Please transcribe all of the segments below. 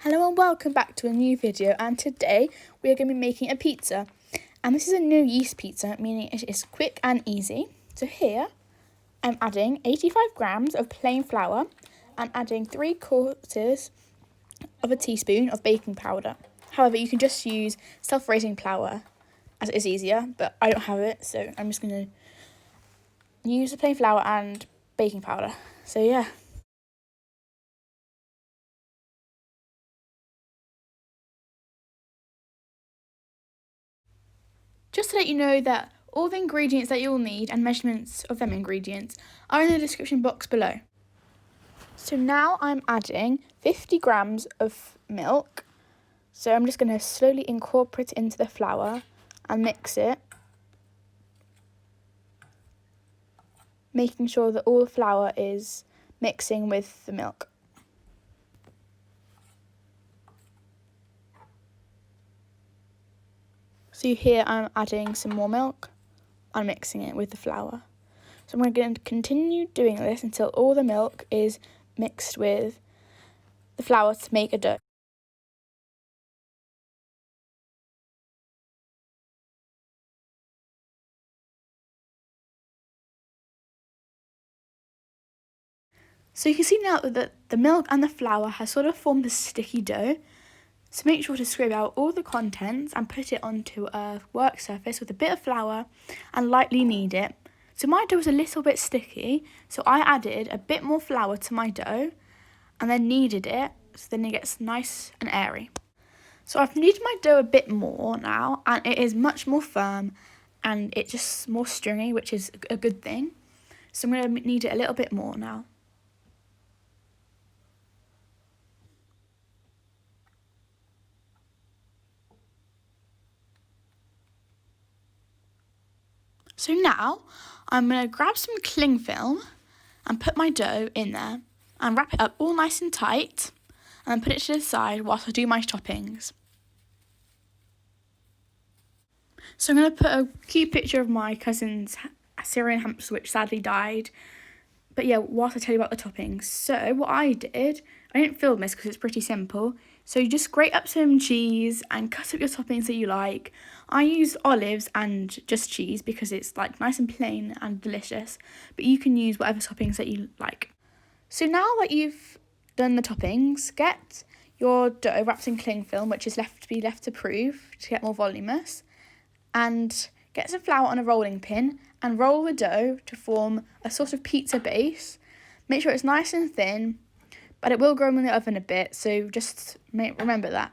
Hello and welcome back to a new video, and today we are going to be making a pizza, and this is a no yeast pizza, meaning it is quick and easy. So here I'm adding 85 grams of plain flour and adding 3/4 of a teaspoon of baking powder. However, you can just use self-raising flour as it is easier, but I don't have it, so I'm just going to use the plain flour and baking powder. So yeah. Just to let you know that all the ingredients that you'll need and measurements of them ingredients are in the description box below. So now I'm adding 50 grams of milk. So I'm just going to slowly incorporate it into the flour and mix it, making sure that all the flour is mixing with the milk. So here I'm adding some more milk and mixing it with the flour. So I'm going to continue doing this until all the milk is mixed with the flour to make a dough. So you can see now that the milk and the flour has sort of formed a sticky dough. So make sure to scrape out all the contents and put it onto a work surface with a bit of flour and lightly knead it. So my dough was a little bit sticky, so I added a bit more flour to my dough and then kneaded it so then it gets nice and airy. So I've kneaded my dough a bit more now and it is much more firm and it's just more stringy, which is a good thing. So I'm going to knead it a little bit more now. So now I'm going to grab some cling film and put my dough in there and wrap it up all nice and tight and then put it to the side whilst I do my toppings. So I'm going to put a cute picture of my cousin's Syrian hamster which sadly died. But yeah, whilst I tell you about the toppings. So what I did, I didn't film this because it's pretty simple. So you just grate up some cheese and cut up your toppings that you like. I use olives and just cheese because it's like nice and plain and delicious. But you can use whatever toppings that you like. So now that you've done the toppings, get your dough wrapped in cling film, which is left to proof to get more voluminous. And get some flour on a rolling pin and roll the dough to form a sort of pizza base. Make sure it's nice and thin, but it will grow in the oven a bit, so just remember that.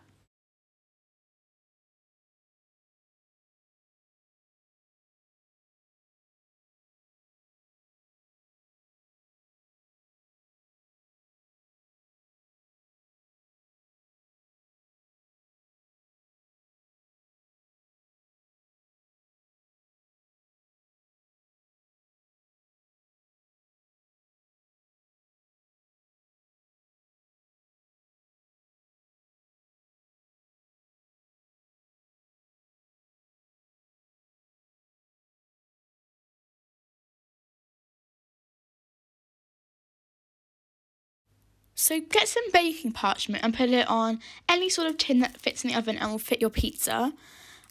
So get some baking parchment and put it on any sort of tin that fits in the oven and will fit your pizza.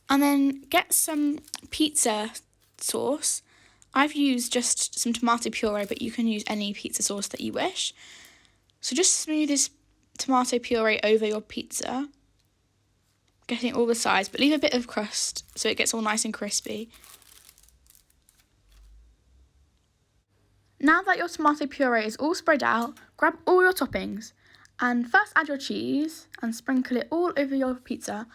And then get some pizza sauce. I've used just some tomato puree, but you can use any pizza sauce that you wish. So just smooth this tomato puree over your pizza, getting all the sides, but leave a bit of crust so it gets all nice and crispy. Now that your tomato puree is all spread out, grab all your toppings and first add your cheese and sprinkle it all over your pizza.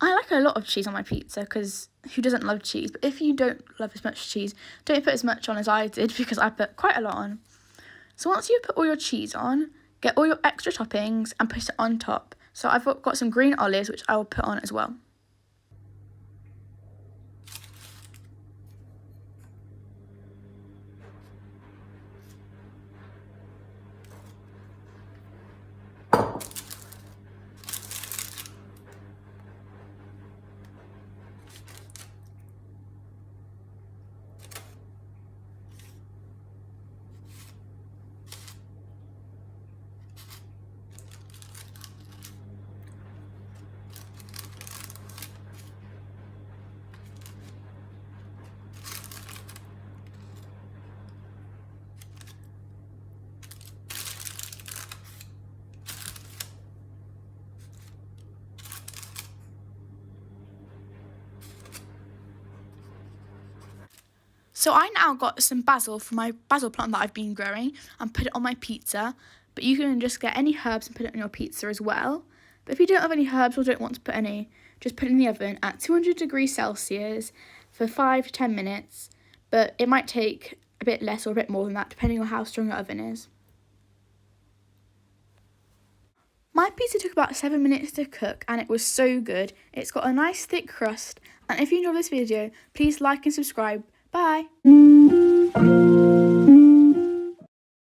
I like a lot of cheese on my pizza because who doesn't love cheese? But if you don't love as much cheese, don't put as much on as I did because I put quite a lot on. So once you put all your cheese on, get all your extra toppings and put it on top. So I've got some green olives which I will put on as well. So I now got some basil from my basil plant that I've been growing and put it on my pizza. But you can just get any herbs and put it on your pizza as well. But if you don't have any herbs or don't want to put any, just put it in the oven at 200 degrees Celsius for 5 to 10 minutes. But it might take a bit less or a bit more than that, depending on how strong your oven is. My pizza took about 7 minutes to cook and it was so good. It's got a nice thick crust. And if you enjoyed this video, please like and subscribe. Bye!